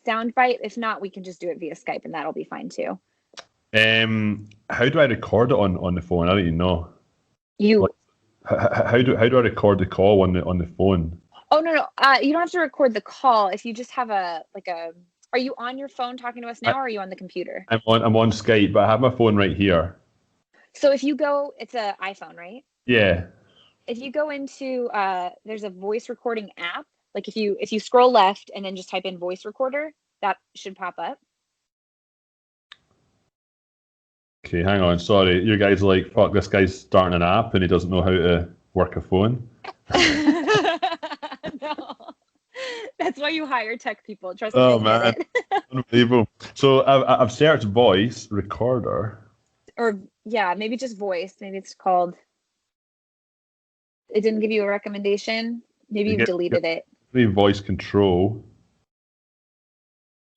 soundbite. If not, we can just do it via Skype, and that'll be fine too. How do I record it on the phone? I don't even know. You. How do I record the call on the phone? Oh no. You don't have to record the call. If you just have a. Are you on your phone talking to us now, or are you on the computer? I'm on Skype, but I have my phone right here. So if you go, it's an iPhone, right? Yeah. If you go into, there's a voice recording app. Like if you scroll left and then just type in voice recorder, that should pop up. Okay, hang on. Sorry, you guys are like, fuck, this guy's starting an app and he doesn't know how to work a phone. No, that's why you hire tech people. Trust me. Oh man, unbelievable. So I've searched voice recorder. Or yeah, maybe just voice. Maybe it's called. It didn't give you a recommendation. Maybe you've deleted it. Maybe voice control.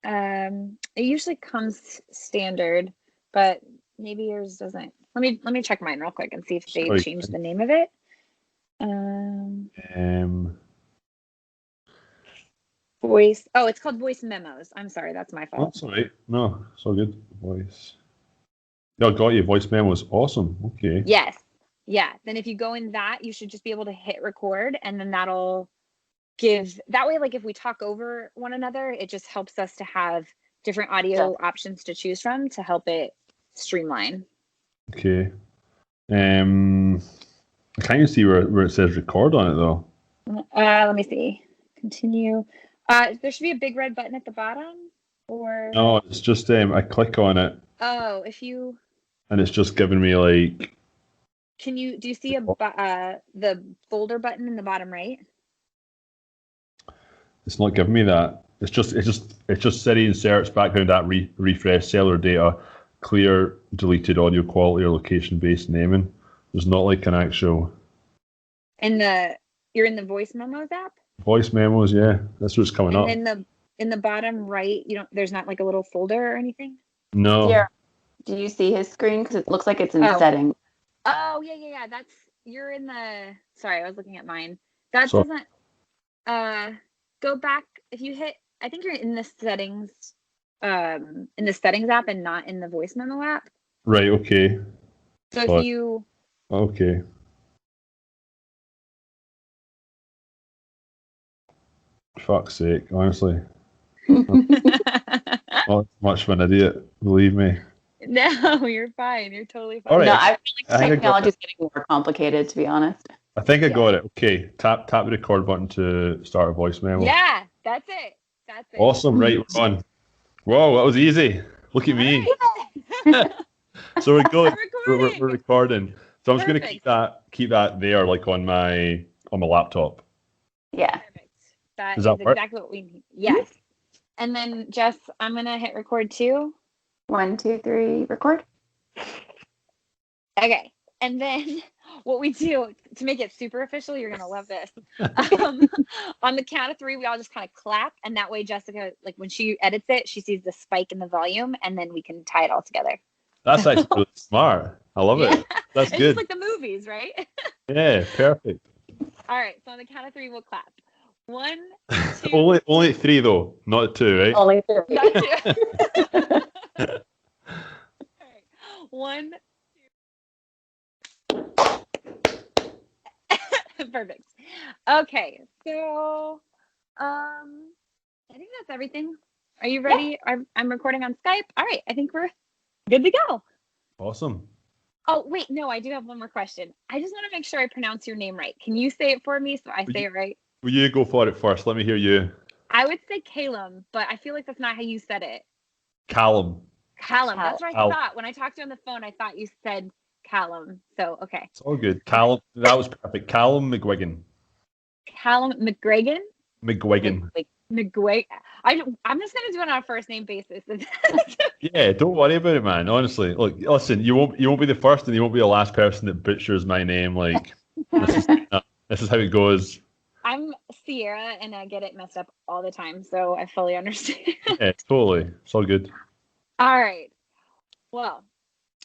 It usually comes standard, but maybe yours doesn't. Let me check mine real quick and see if they changed the name of it. Voice. Oh, it's called voice memos. I'm sorry, that's my fault. That's all right. No, it's all good. Voice. Yeah, got you. Voice memos. Awesome. Okay. Yes. Yeah. Then if you go in that, you should just be able to hit record, and then that'll give that way. Like if we talk over one another, it just helps us to have different audio options to choose from to help it streamline. Okay. I can't even see where it says record on it though. Let me see. Continue. There should be a big red button at the bottom, or no, it's just I click on it. Oh, if you. And it's just giving me like. Do you see the folder button in the bottom right? It's not giving me that. It's just Siri inserts background app refresh cellular data, clear deleted audio quality or location based naming. There's not like an actual. You're in the voice memos app. Voice memos, yeah, that's what's coming up. And in the bottom right, there's not like a little folder or anything. No. Yeah. Do you see his screen? Because it looks like it's in settings. Oh yeah. You're in the. Sorry, I was looking at mine. That doesn't. Go back if you hit. I think you're in the settings. In the settings app and not in the voice memo app. Right. Okay. So if you. Okay. Fuck's sake, honestly. Not much of an idiot, believe me. No, you're fine. You're totally fine. All right. No, I feel like technology is getting more complicated, to be honest. I think I got it. Okay, tap the record button to start a voice memo. Yeah, that's it. Awesome, right, we're on. Whoa, that was easy. Look at me. So we're going. We're recording. So I'm just going to keep that there, like on my laptop. Yeah. Perfect. That is exactly what we need. Yes. And then Jess, I'm going to hit record too. 1, 2, 3, record. Okay. And then what we do to make it super official, you're going to love this. On the count of 3, we all just kind of clap. And that way, Jessica, like when she edits it, she sees the spike in the volume and then we can tie it all together. That's actually really smart. I love it. That's good. It's like the movies, right? Yeah, perfect. All right. So on the count of 3, we'll clap. 1, 2. Only 3 though, not 2, right? Only 3. Not 2. All right. 1, 2. Perfect. Okay. So, I think that's everything. Are you ready? Yeah. I'm recording on Skype. All right. I think we're good to go. Awesome. Oh, wait. No, I do have one more question. I just want to make sure I pronounce your name right. Can you say it for me so I say it right? Will you go for it first? Let me hear you. I would say Calum, but I feel like that's not how you said it. Callum. That's what I thought. When I talked to you on the phone, I thought you said Calum. So, okay. It's all good. Calum. That was perfect. Calum McGuigan. Callum McGregor? McGuigan. McGuigan. I'm just going to do it on a first name basis. Yeah, don't worry about it, man. Honestly, look, listen, you won't be the first and you won't be the last person that butchers my name. Like, this is how it goes. I'm Sierra and I get it messed up all the time, so I fully understand. Yeah, totally. It's all good. All right. Well,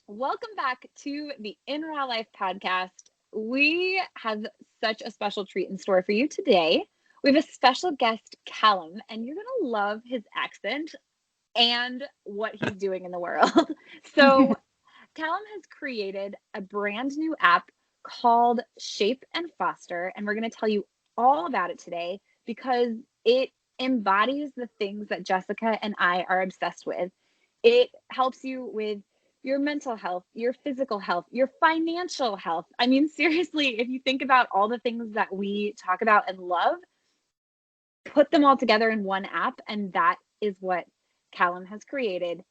welcome back to the In Raw Life podcast. We have such a special treat in store for you today. We have a special guest, Calum, and you're going to love his accent and what he's doing in the world. So Calum has created a brand new app called Shape and Foster, and we're going to tell you all about it today because it embodies the things that Jessica and I are obsessed with. It helps you with your mental health, your physical health, your financial health. I mean, seriously, if you think about all the things that we talk about and love, put them all together in one app, and that is what Calum has created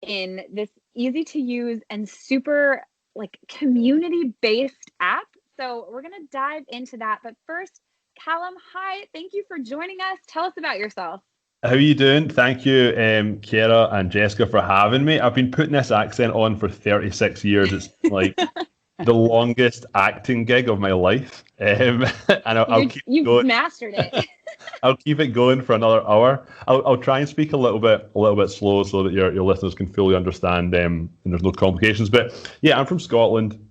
in this easy to use and super like community based app. So we're going to dive into that. But first, Calum, hi, thank you for joining us. Tell us about yourself. How are you doing? Thank you, Kiera and Jessica, for having me. I've been putting this accent on for 36 years. It's like the longest acting gig of my life. And I'll keep you've going. Mastered it. I'll keep it going for another hour. I'll try and speak a little bit slow so that your listeners can fully understand and there's no complications. But yeah, I'm from Scotland.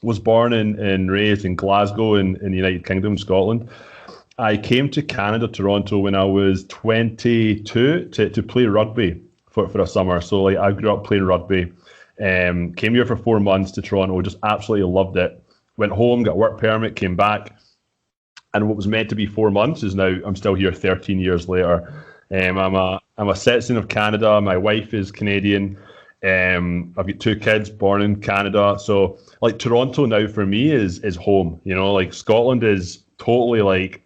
Was born and raised in Glasgow in the United Kingdom, Scotland. I came to Canada, Toronto, when I was 22 to play rugby for a summer. So like I grew up playing rugby. Came here for 4 months to Toronto, just absolutely loved it. Went home, got a work permit, came back. And what was meant to be 4 months is now I'm still here 13 years later. I'm a citizen of Canada. My wife is Canadian. I've got 2 kids born in Canada. So like Toronto now for me is home. You know, like Scotland is totally like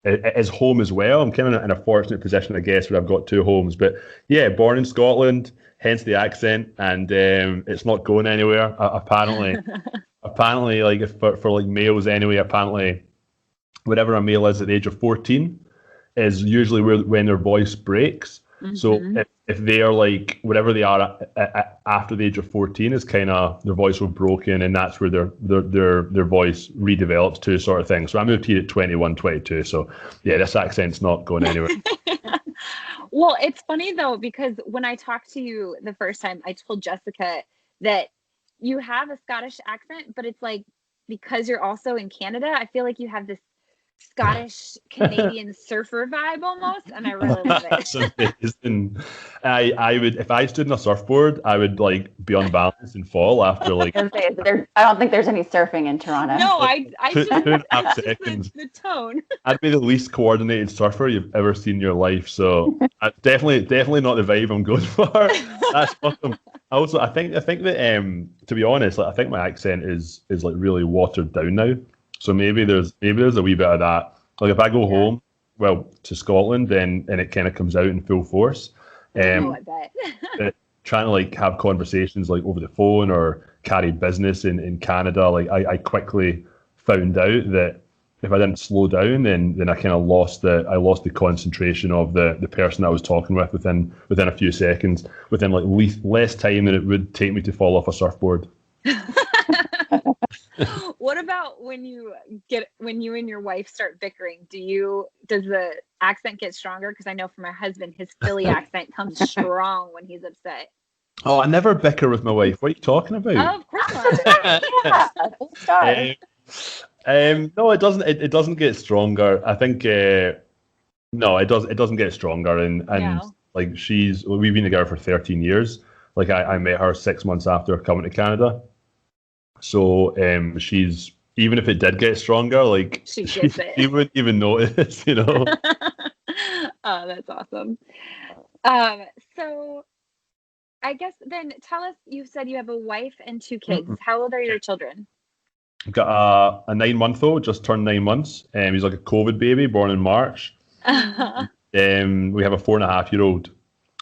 is home as well. I'm kind of in a fortunate position, I guess, where I've got 2 homes. But yeah, born in Scotland, hence the accent, and it's not going anywhere. Apparently, like if for like males anyway, apparently. Whatever a male is at the age of 14 is usually when their voice breaks. Mm-hmm. So if they are like whatever they are after the age of 14 is kind of their voice was broken, and that's where their voice redevelops to sort of thing. So I moved here at 21, 22. So yeah, this accent's not going anywhere. Well, it's funny though, because when I talked to you the first time, I told Jessica that you have a Scottish accent, but it's like because you're also in Canada, I feel like you have this Scottish Canadian surfer vibe almost, and I really love it. That's amazing. I would, if I stood on a surfboard, I would like be unbalanced and fall after like. I don't think there's any surfing in Toronto. No, I just 2.5 seconds. The tone. I'd be the least coordinated surfer you've ever seen in your life. So definitely not the vibe I'm going for. That's awesome. Also, I think that to be honest, like I think my accent is like really watered down now. So maybe there's a wee bit of that. Like if I go home, to Scotland, then and it kind of comes out in full force. I bet. Trying to like have conversations like over the phone or carry business in Canada, like I quickly found out that if I didn't slow down, then I kind of lost the concentration of the person I was talking with within a few seconds, within like less time than it would take me to fall off a surfboard. What about when you and your wife start bickering? Does the accent get stronger? Because I know for my husband, his Philly accent comes strong when he's upset. Oh, I never bicker with my wife. What are you talking about? Oh, of course not. No, it doesn't. It doesn't get stronger. I think no, it doesn't get stronger. And no. Like we've been together for 13 years. Like I met her 6 months after coming to Canada. So she's, even if it did get stronger, like she wouldn't even notice, you know. Oh, that's awesome. So I guess then tell us, you said you have a wife and 2 kids. Mm-hmm. How old are your children? I've got a 9-month-old, just turned 9 months. He's like a COVID baby, born in March. We have a 4.5-year-old.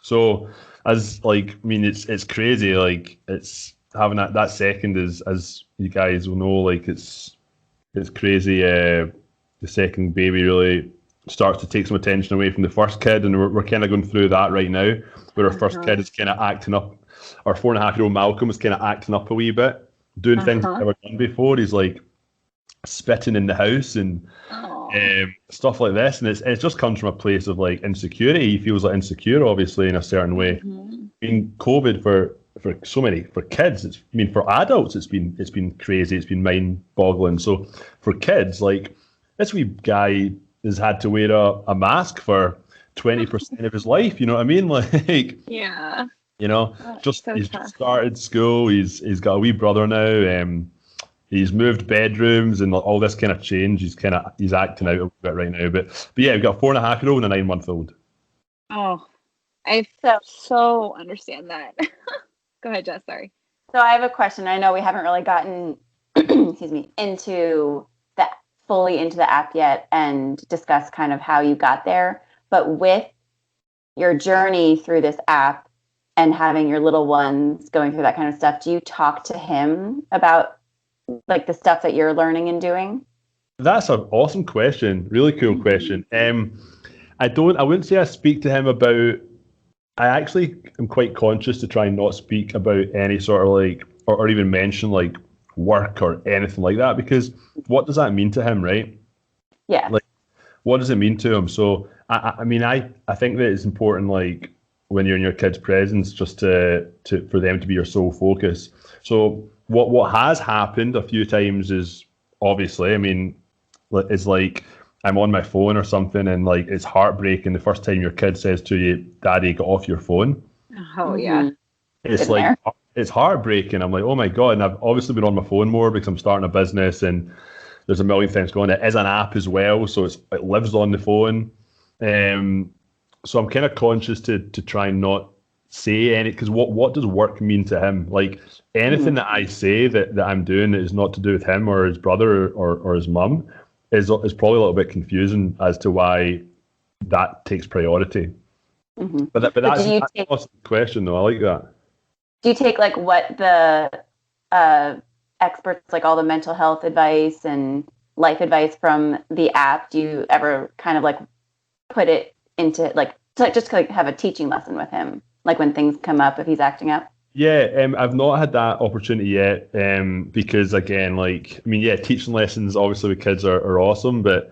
So it's crazy. Like it's having that second is, as you guys will know, like it's crazy. The second baby really starts to take some attention away from the first kid, and we're kind of going through that right now, where our first kid is kind of acting up. Our 4.5-year-old Malcolm is kind of acting up a wee bit, doing things he's never done before. He's like spitting in the house and stuff like this, and it just comes from a place of like insecurity. He feels like insecure, obviously, in a certain way. I mean, COVID for kids, for adults, it's been crazy. It's been mind-boggling. So for kids, like this wee guy has had to wear a mask for 20% of his life. You know what I mean? Like, yeah. You know, So he's tough. just started school. He's got a wee brother now. He's moved bedrooms and all this kind of change. He's acting out a bit right now. But yeah, we've got a 4.5-year-old and a 9-month-old. Oh, I so understand that. Go ahead, Jess. Sorry. So I have a question. I know we haven't really gotten, excuse me, fully into the app yet and discuss kind of how you got there. But with your journey through this app and having your little ones going through that kind of stuff, do you talk to him about like the stuff that you're learning and doing? That's an awesome question. Really cool question. I wouldn't say I speak to him about. I actually am quite conscious to try and not speak about any sort of like, or even mention like work or anything like that, because what does that mean to him, right? Yeah. Like, what does it mean to him? So, I mean, I think that it's important, like, when you're in your kid's presence, just for them to be your sole focus. So, what has happened a few times is, obviously, I mean, is like, I'm on my phone or something and like it's heartbreaking the first time your kid says to you, "Daddy, get off your phone." Oh yeah. It's like it's heartbreaking. I'm like, oh my God. And I've obviously been on my phone more because I'm starting a business and there's a million things going on. It is an app as well, so it lives on the phone. So I'm kind of conscious to try and not say any, because what does work mean to him? Like anything that I say that I'm doing that is not to do with him or his brother or his mum is probably a little bit confusing as to why that takes priority. Mm-hmm. But that's an awesome question, though. I like that. Do you take like what the experts, like all the mental health advice and life advice from the app? Do you ever kind of like put it into like just like have a teaching lesson with him, like when things come up if he's acting up? Yeah, I've not had that opportunity yet, because again, like, I mean, yeah, teaching lessons obviously with kids are awesome, but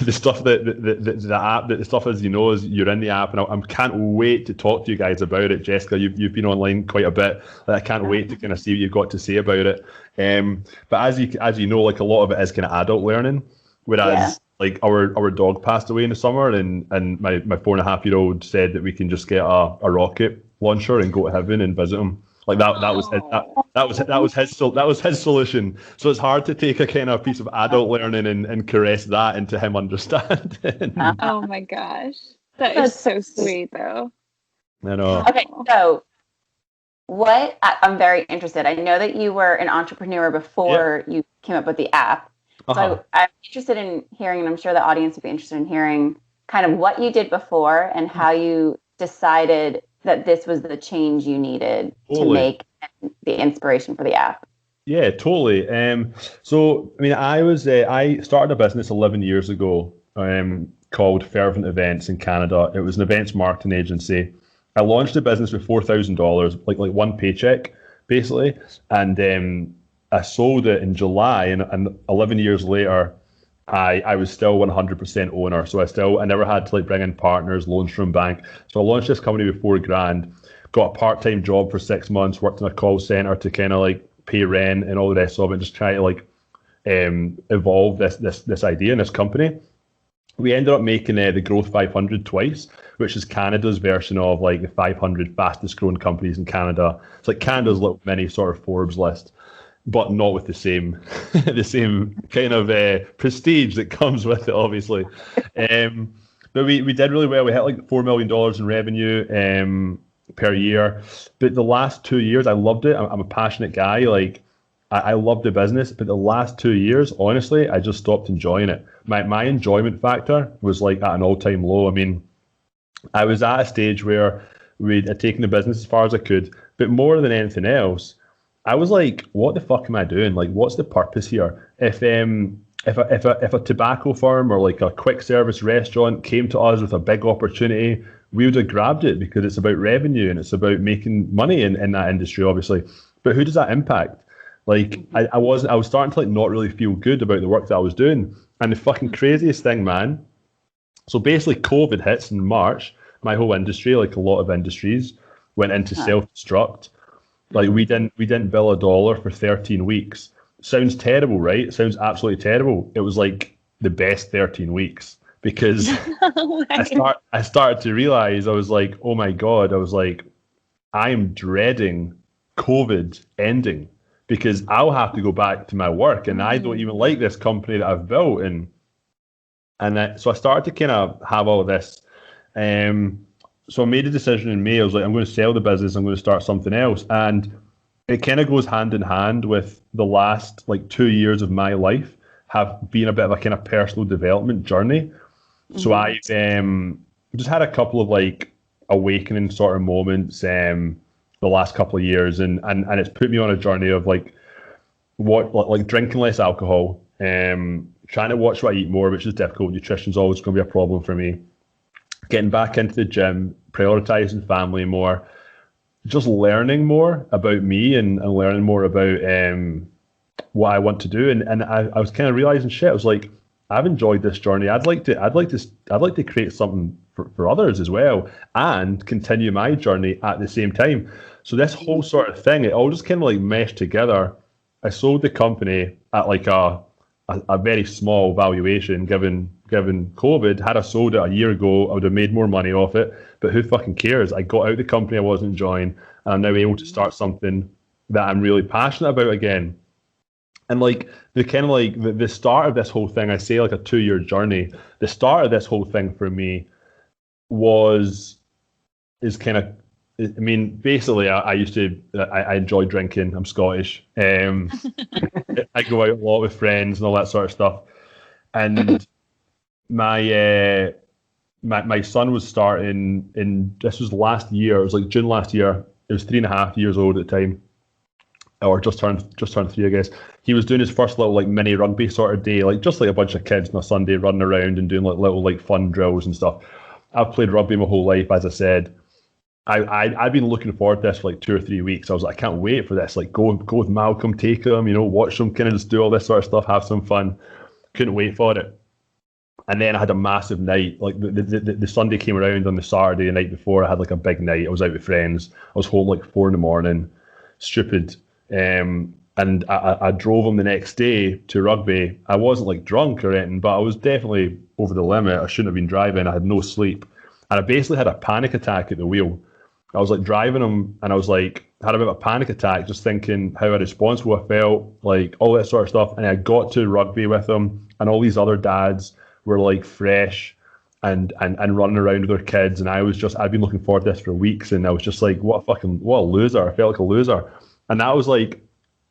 the stuff the app, the stuff as you know, is you're in the app, and I can't wait to talk to you guys about it. Jessica, you've been online quite a bit. I can't wait to kind of see what you've got to say about it. But as you know, like a lot of it is kind of adult learning, whereas like our dog passed away in the summer, and my 4.5-year-old said that we can just get a rocket launcher and go to heaven and visit him. Like that was his solution. So it's hard to take a kind of piece of adult learning and caress that into him understanding. Oh my gosh, that's so sweet though. I know. Okay, so I'm very interested. I know that you were an entrepreneur before you came up with the app. So I'm interested in hearing, and I'm sure the audience would be interested in hearing kind of what you did before and how you decided that this was the change you needed to make the inspiration for the app. Yeah, totally. So, I mean, I started a business 11 years ago called Fervent Events in Canada. It was an events marketing agency. I launched the business with $4,000, like one paycheck, basically. And I sold it in July, and 11 years later, I was still 100% owner. So I never had to like bring in partners, loans from bank. So I launched this company with $4,000, got a part-time job for 6 months, worked in a call center to kind of like pay rent and all the rest of it, just try to like evolve this idea in this company. We ended up making the Growth 500 twice, which is Canada's version of like the 500 fastest growing companies in Canada. It's like Canada's little mini sort of Forbes list, but not with the same kind of prestige that comes with it, obviously. But we did really well. We hit like $4 million in revenue per year. But the last 2 years, I loved it. I'm a passionate guy. Like I love the business, but the last 2 years, honestly, I just stopped enjoying it. My enjoyment factor was like at an all-time low. I mean, I was at a stage where I'd taken the business as far as I could, but more than anything else, I was like, what the fuck am I doing? Like, what's the purpose here? If a tobacco firm or like a quick service restaurant came to us with a big opportunity, we would have grabbed it because it's about revenue and it's about making money in that industry, obviously. But who does that impact? Like, I was starting to like not really feel good about the work that I was doing. And the fucking craziest thing, man. So basically, COVID hits in March. My whole industry, like a lot of industries, went into self-destruct. Like we didn't bill $1 for 13 weeks. Sounds terrible, right? It sounds absolutely terrible. It was like the best 13 weeks because Oh my I started to realize, I was like, oh my God, I was like, I am dreading COVID ending because I'll have to go back to my work and I don't even like this company that I've built. So I started to kind of have all this. So I made a decision in May. I was like, I'm going to sell the business. I'm going to start something else. And it kind of goes hand in hand with the last like 2 years of my life have been a bit of a kind of personal development journey. So I've just had a couple of like awakening sort of moments the last couple of years, and it's put me on a journey of like drinking less alcohol, trying to watch what I eat more, which is difficult. Nutrition's always going to be a problem for me. Getting back into the gym, prioritizing family more, just learning more about me and learning more about what I want to do. And I was kind of realizing, shit, I was like, I've enjoyed this journey. I'd like to create something for others as well and continue my journey at the same time. So this whole sort of thing, it all just kind of like meshed together. I sold the company at like a very small valuation given COVID. Had I sold it a year ago, I would have made more money off it. But who fucking cares? I got out of the company I wasn't enjoying, and I'm now able to start something that I'm really passionate about again. And like the kind of like the start of this whole thing, I say like a 2-year journey. The start of this whole thing for me is kind of, I mean, basically I enjoy drinking. I'm Scottish. I go out a lot with friends and all that sort of stuff. And my son was starting this was last year. It was like June last year. He was 3.5 years old at the time, or just turned 3, I guess. He was doing his first little like mini rugby sort of day, like just like a bunch of kids on a Sunday running around and doing like little like fun drills and stuff. I've played rugby my whole life, as I said. I've been looking forward to this for like 2 or 3 weeks. I was like, I can't wait for this. Like go with Malcolm, take him, watch them kind of just do all this sort of stuff, have some fun. Couldn't wait for it. And then I had a massive night. Like the Sunday came around on the Saturday, the night before, I had like a big night. I was out with friends. I was home like 4 a.m, stupid. And I drove him the next day to rugby. I wasn't like drunk or anything, but I was definitely over the limit. I shouldn't have been driving. I had no sleep. And I basically had a panic attack at the wheel. I was like driving him and I was like, had a bit of a panic attack, just thinking how irresponsible I felt, like all that sort of stuff. And I got to rugby with him and all these other dads were like fresh and running around with their kids. And I'd been looking forward to this for weeks. And I was just like, what a loser. I felt like a loser. And that was like,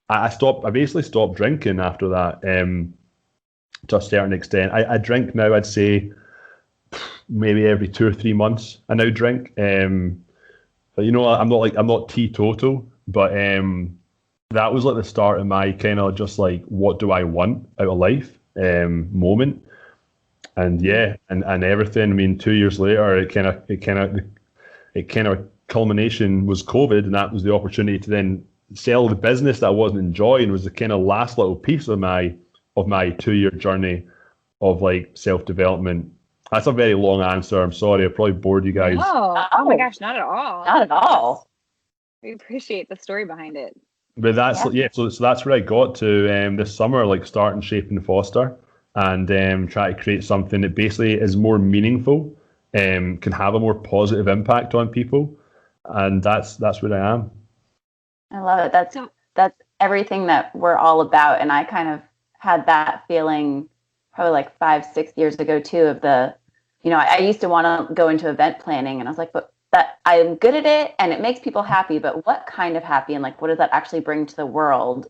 I basically stopped drinking after that, to a certain extent. I drink now, I'd say maybe every 2 or 3 months. I now drink. But I'm not teetotal, but that was like the start of my kind of just like, what do I want out of life moment. And yeah, and everything. I mean, 2 years later, it kind of culmination was COVID, and that was the opportunity to then sell the business that I wasn't enjoying. Was the kind of last little piece of my 2-year journey of like self-development. That's a very long answer. I'm sorry, I probably bored you guys. Oh my gosh, not at all. Not at all. We appreciate the story behind it. But that's so that's where I got to this summer, like starting Shape and Foster, and try to create something that basically is more meaningful, can have a more positive impact on people, and that's where I am. I love it. That's everything that we're all about, and I kind of had that feeling probably like 5-6 years ago too. Of I used to want to go into event planning, and I was like, but that I'm good at it, and it makes people happy. But what kind of happy, and like, what does that actually bring to the world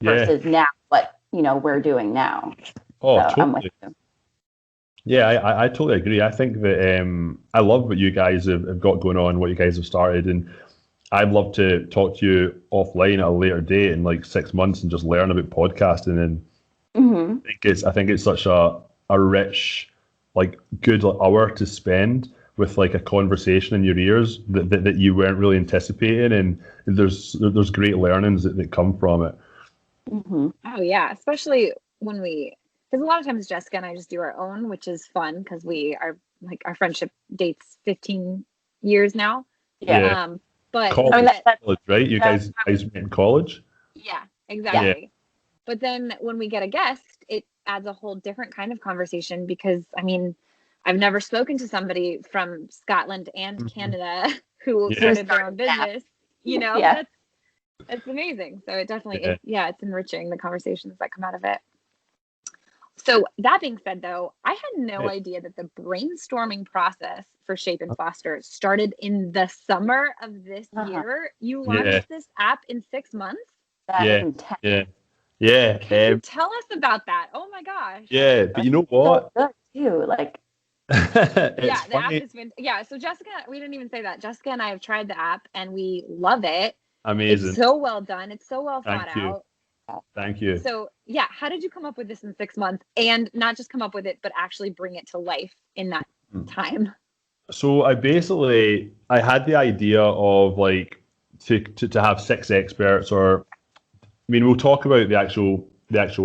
versus now what we're doing now? Oh, so totally. I'm with you. Yeah, I totally agree. I think that I love what you guys have got going on, what you guys have started, and I'd love to talk to you offline at a later date in like 6 months and just learn about podcasting. And I think it's such a rich, like good hour to spend with like a conversation in your ears that you weren't really anticipating, and there's great learnings that come from it. Mm-hmm. Oh yeah, especially because a lot of times Jessica and I just do our own, which is fun because we are like our friendship dates 15 years now. Yeah. But college, right? You guys met in college? Yeah, exactly. Yeah. But then when we get a guest, it adds a whole different kind of conversation, because I mean, I've never spoken to somebody from Scotland and Canada who started their own business. You know, that's amazing. So it definitely is. Yeah, it's enriching, the conversations that come out of it. So that being said, though, I had no idea that the brainstorming process for Shape and Foster started in the summer of this year. You launched this app in 6 months? That is intense. Yeah. Can you tell us about that? Oh my gosh. Yeah, but you know what? So good too. Like, the app has been. So Jessica, we didn't even say that. Jessica and I have tried the app and we love it. Amazing. It's so well done. It's so well thought out. Thank you. So how did you come up with this in 6 months, and not just come up with it, but actually bring it to life in that time? So I had the idea of like to have 6 experts, or I mean, we'll talk about the actual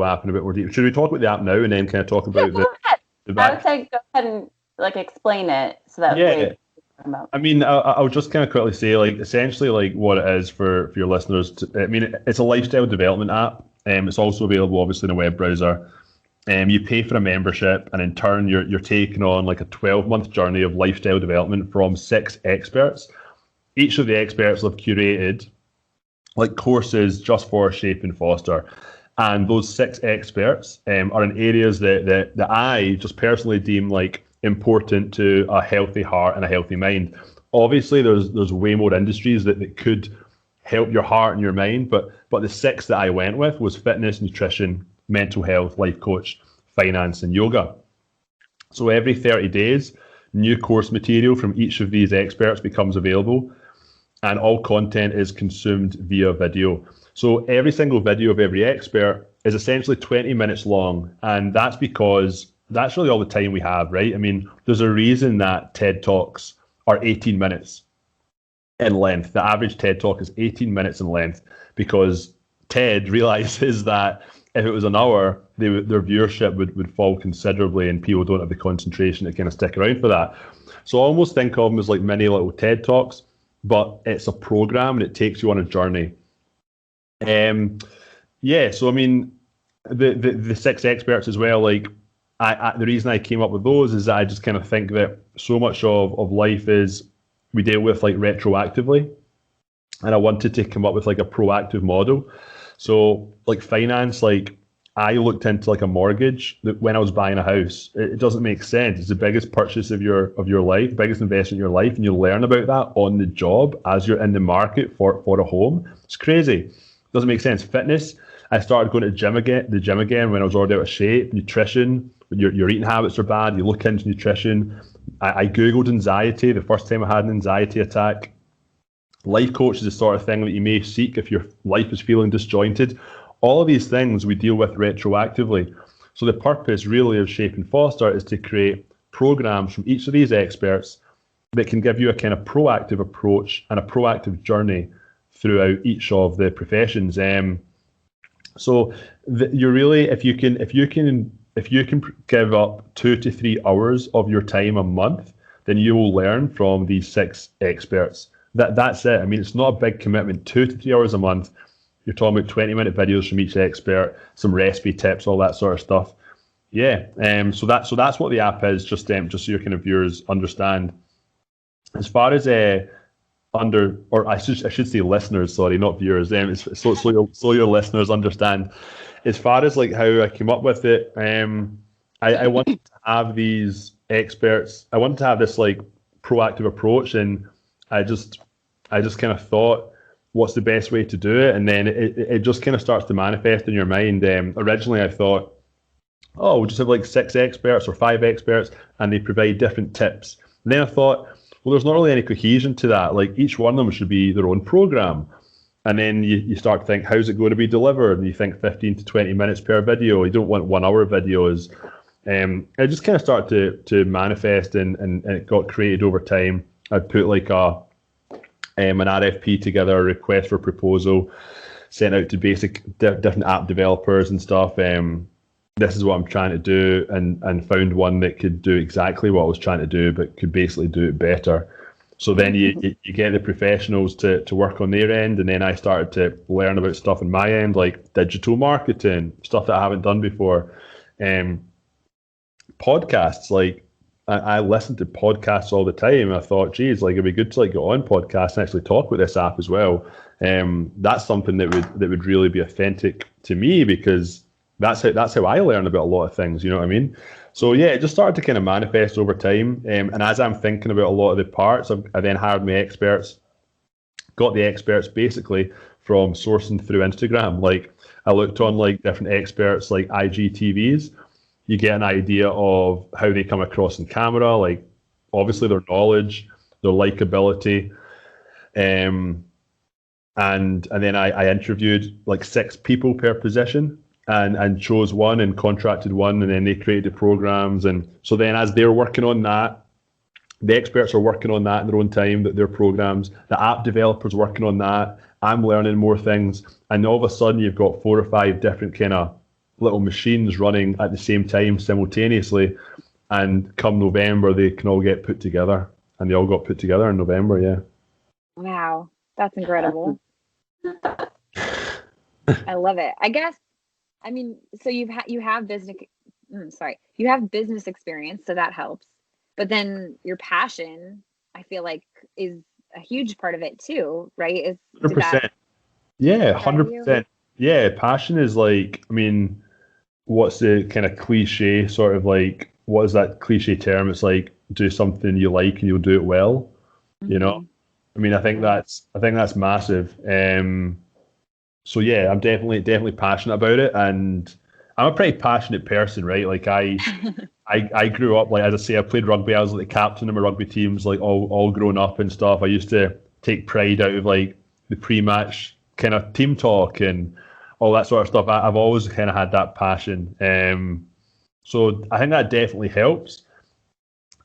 app in a bit more detail. Should we talk about the app now and then kind of talk about go ahead. I would say go ahead and like explain it so that I mean, I'll just kind of quickly say, like, essentially, like, what it is for your listeners. I mean, it's a lifestyle development app. It's also available, obviously, in a web browser. You pay for a membership, and in turn, you're taking on like a 12-month journey of lifestyle development from 6 experts. Each of the experts have curated like courses just for Shape and Foster, and those 6 experts are in areas that I just personally deem like important to a healthy heart and a healthy mind. Obviously, there's way more industries that could help your heart and your mind, but the 6 that I went with was fitness, nutrition, mental health, life coach, finance, and yoga. So every 30 days, new course material from each of these experts becomes available, and all content is consumed via video. So every single video of every expert is essentially 20 minutes long, and that's because that's really all the time we have, right? I mean, there's a reason that TED Talks are 18 minutes in length. The average TED Talk is 18 minutes in length because TED realizes that if it was an hour, their viewership would fall considerably, and people don't have the concentration to kind of stick around for that. So I almost think of them as like mini little TED Talks, but it's a program and it takes you on a journey. So I mean, the 6 experts as well, like, the reason I came up with those is that I just kind of think that so much of life is we deal with like retroactively, and I wanted to come up with like a proactive model. So like finance, like I looked into like a mortgage that when I was buying a house, it doesn't make sense. It's the biggest purchase of your life, biggest investment in your life, and you learn about that on the job as you're in the market for a home. It's crazy. Doesn't make sense. Fitness, I started going to the gym again when I was already out of shape. Nutrition, when your eating habits are bad, you look into nutrition. I Googled anxiety the first time I had an anxiety attack. Life coach is the sort of thing that you may seek if your life is feeling disjointed. All of these things we deal with retroactively. So the purpose really of Shape and Foster is to create programs from each of these experts that can give you a kind of proactive approach and a proactive journey throughout each of the professions. So you're really, if you can give up 2 to 3 hours of your time a month, then you will learn from these 6 experts. That's it. I mean, it's not a big commitment. 2 to 3 hours a month. You're talking about 20-minute videos from each expert, some recipe tips, all that sort of stuff. Yeah. So that's what the app is. Just so your kind of viewers understand. As far as I should say listeners, sorry, not viewers. So your listeners understand. As far as like how I came up with it, I wanted to have these experts. I wanted to have this like proactive approach, and I just kind of thought, what's the best way to do it? And then it just kind of starts to manifest in your mind. Originally, I thought, we'll just have like 6 experts or 5 experts, and they provide different tips. And then I thought, well, there's not really any cohesion to that. Like each one of them should be their own program. And then you start to think, how's it going to be delivered? And you think 15 to 20 minutes per video. You don't want 1 hour videos. It just kind of started to manifest, and it got created over time. I'd put like an RFP together, a request for proposal, sent out to different app developers and stuff. This is what I'm trying to do, and found one that could do exactly what I was trying to do, but could basically do it better. So then you get the professionals to work on their end, and then I started to learn about stuff on my end, like digital marketing, stuff that I haven't done before. podcasts, like I listen to podcasts all the time. And I thought, geez, like it'd be good to like go on podcasts and actually talk with this app as well. That's something that would really be authentic to me, because that's how I learn about a lot of things. You know what I mean? So yeah, it just started to kind of manifest over time. And as I'm thinking about a lot of the parts, I then hired my experts, got the experts basically from sourcing through Instagram. Like I looked on like different experts like IGTVs. You get an idea of how they come across in camera, like obviously their knowledge, their likability. And then I interviewed like 6 people per position and chose one and contracted one, and then they created the programs. And so then as they're working on that, the experts are working on that in their own time, their programs, the app developers working on that, I'm learning more things. And all of a sudden you've got 4 or 5 different kind of little machines running at the same time simultaneously. And come November, they can all get put together. And they all got put together in November, yeah. Wow, that's incredible. I love it. I guess, I mean, so you have business experience, so that helps. But then your passion, I feel like, is a huge part of it too, right? 100%. Yeah, 100%. Yeah, passion is like, I mean, what's the kind of cliche sort of like, what is that cliche term? It's like, do something you like and you'll do it well, you know? I mean, I think that's massive. So yeah, I'm definitely passionate about it, and I'm a pretty passionate person, right? Like I grew up, like, as I say, I played rugby. I was like the captain of my rugby teams, like all grown up and stuff. I used to take pride out of like the pre-match kind of team talk and all that sort of stuff. I've always kind of had that passion. So I think that definitely helps.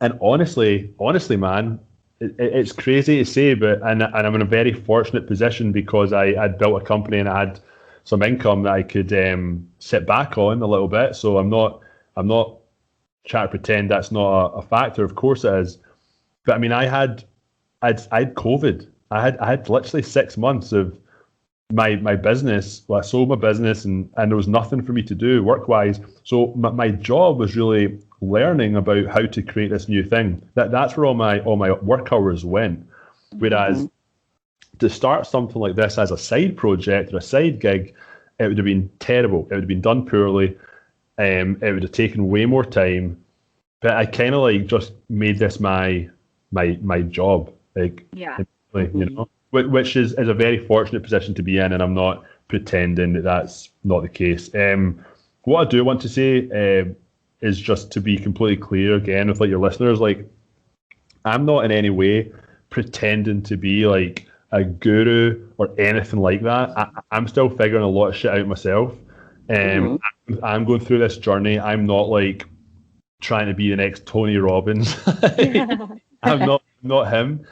And honestly, man, it's crazy to say, but and I'm in a very fortunate position because I'd built a company and I had some income that I could sit back on a little bit. So I'm not trying to pretend that's not a factor. Of course it is. But I mean, I had COVID. I had literally 6 months of my business. Well, I sold my business and there was nothing for me to do work-wise. So my job was really learning about how to create this new thing. That's where all my work hours went. Whereas to start something like this as a side project or a side gig, it would have been terrible. It would have been done poorly. It would have taken way more time. But I kind of like just made this my job. Like, yeah, you know, which is a very fortunate position to be in, and I'm not pretending that that's not the case. What I do want to say is just to be completely clear again with like your listeners, like I'm not in any way pretending to be like a guru or anything like that. I'm still figuring a lot of shit out myself. I'm going through this journey. I'm not like trying to be the next Tony Robbins. I'm not him.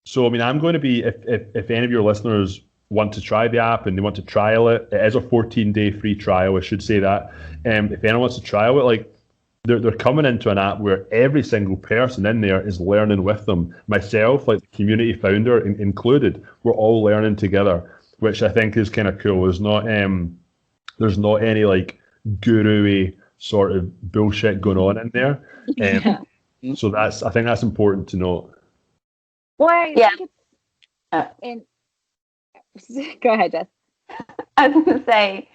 So I mean, I'm going to be, if any of your listeners want to try the app and they want to trial it, it is a 14-day free trial. I should say that. If anyone wants to trial it, like they're coming into an app where every single person in there is learning with them. Myself, like the community founder included, we're all learning together, which I think is kind of cool. There's not any like guru-y sort of bullshit going on in there. So I think that's important to note. Well, I think it's go ahead, Jess. I was going to say,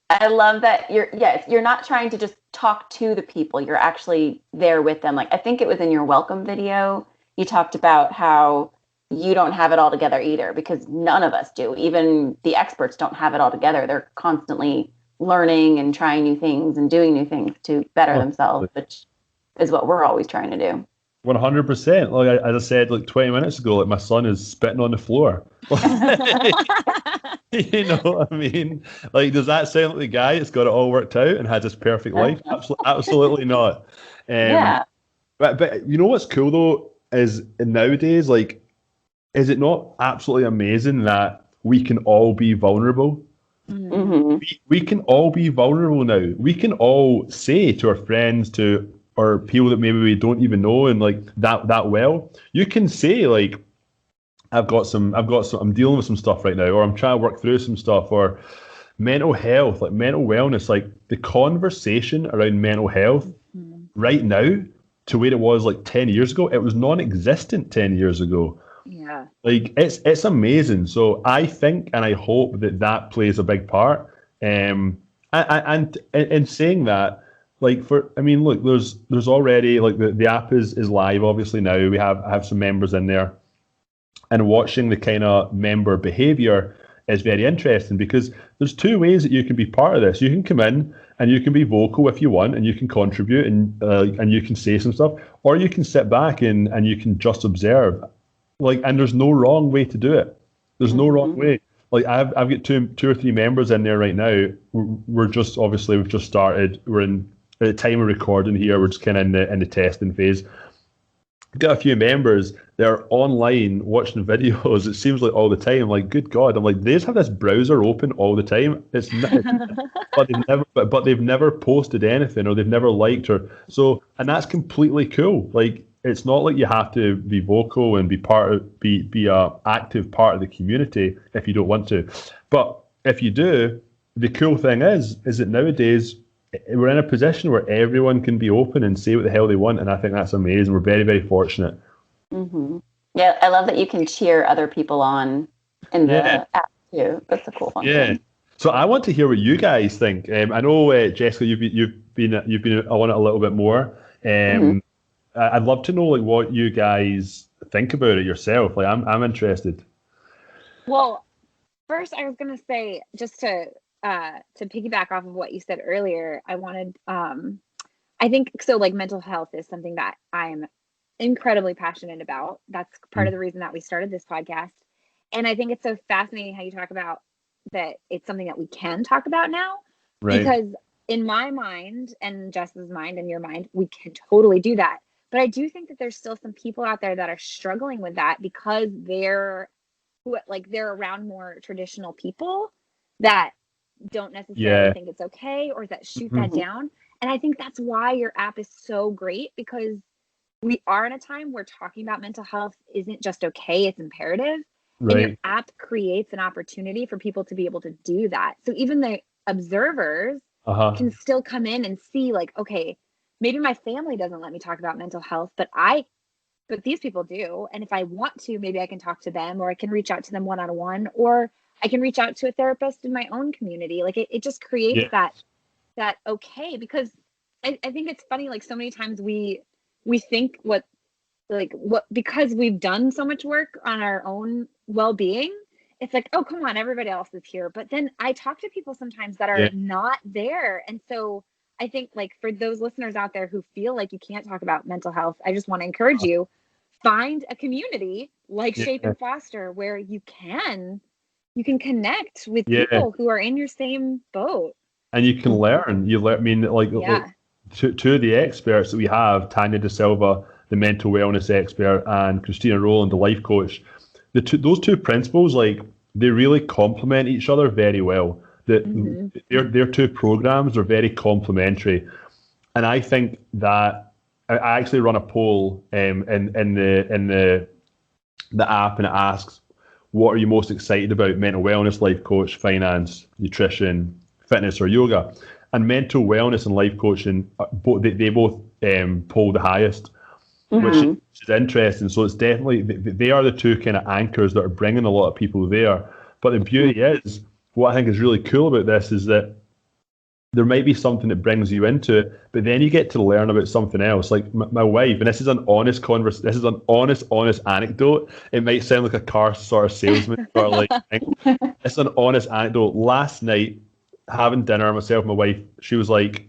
I love that you're not trying to just talk to the people. You're actually there with them. Like, I think it was in your welcome video, you talked about how you don't have it all together either, because none of us do. Even the experts don't have it all together. They're constantly learning and trying new things and doing new things to better themselves, which is what we're always trying to do. 100%. Like as I said, like 20 minutes ago, like my son is spitting on the floor. You know what I mean? Like, does that sound like the guy that's got it all worked out and has this perfect life? Absolutely not. But you know what's cool though is nowadays, like, is it not absolutely amazing that we can all be vulnerable? Mm-hmm. We can all be vulnerable now. We can all say to our friends, or people that maybe we don't even know and like that well, you can say like, I'm dealing with some stuff right now, or I'm trying to work through some stuff, or mental health, like mental wellness, like the conversation around mental health right now to where it was like 10 years ago, it was non-existent 10 years ago. Yeah. Like it's amazing. So I think and I hope that plays a big part. And in saying that, like look, there's already like the app is live obviously now. We have some members in there, and watching the kind of member behavior is very interesting because there's two ways that you can be part of this. You can come in and you can be vocal if you want, and you can contribute and you can say some stuff, or you can sit back and you can just observe. Like, and there's no wrong way to do it. There's no wrong way. Like I've got two or three members in there right now. We've just started. We're in at the time of recording here. We're just kind of in the testing phase. Got a few members that are online watching videos. It seems like all the time. Like, good God, I'm like, they just have this browser open all the time. But they've never posted anything, or they've never liked or so, and that's completely cool. Like, it's not like you have to be vocal and be a active part of the community if you don't want to. But if you do, the cool thing is that nowadays we're in a position where everyone can be open and say what the hell they want, and I think that's amazing. We're very, very fortunate. Mm-hmm. Yeah, I love that you can cheer other people on in the app too. That's a cool function. Yeah. So I want to hear what you guys think. I know, Jessica, you've been on it a little bit more. I'd love to know like what you guys think about it yourself. Like, I'm interested. Well, first I was gonna say, just to piggyback off of what you said earlier, I wanted I think so, like, mental health is something that I'm incredibly passionate about. That's part of the reason that we started this podcast. And I think it's so fascinating how you talk about that it's something that we can talk about now. Right. Because in my mind and Jess's mind and your mind, we can totally do that. But I do think that there's still some people out there that are struggling with that because they're around more traditional people that don't necessarily think it's okay, or that shoot that down. And I think that's why your app is so great, because we are in a time where talking about mental health isn't just okay, it's imperative. Right. And your app creates an opportunity for people to be able to do that. So even the observers can still come in and see, like, okay, maybe my family doesn't let me talk about mental health, but these people do. And if I want to, maybe I can talk to them, or I can reach out to them one-on-one, or I can reach out to a therapist in my own community. Like, it just creates that okay, because I think it's funny, like, so many times we think because we've done so much work on our own well-being, it's like, oh, come on, everybody else is here. But then I talk to people sometimes that are not there. And so I think, like, for those listeners out there who feel like you can't talk about mental health, I just want to encourage you, find a community like Shape and Foster where you can connect with people who are in your same boat. And you can learn. I mean, like, two of the experts that we have, Tanya De Silva, the mental wellness expert, and Christina Rowland, the life coach, those two principles, like, they really complement each other very well. Their two programs are very complementary. And I think that I actually run a poll in the app, and it asks, what are you most excited about? Mental wellness, life coach, finance, nutrition, fitness, or yoga? And mental wellness and life coaching, they both poll the highest, which is interesting. So it's definitely, they are the two kind of anchors that are bringing a lot of people there. But the beauty is, what I think is really cool about this is that there might be something that brings you into it, but then you get to learn about something else. Like my wife, and this is an honest conversation. This is an honest anecdote. It might sound like a car sort of salesman sort of like thing. It's an honest anecdote. Last night, having dinner, myself and my wife, she was like,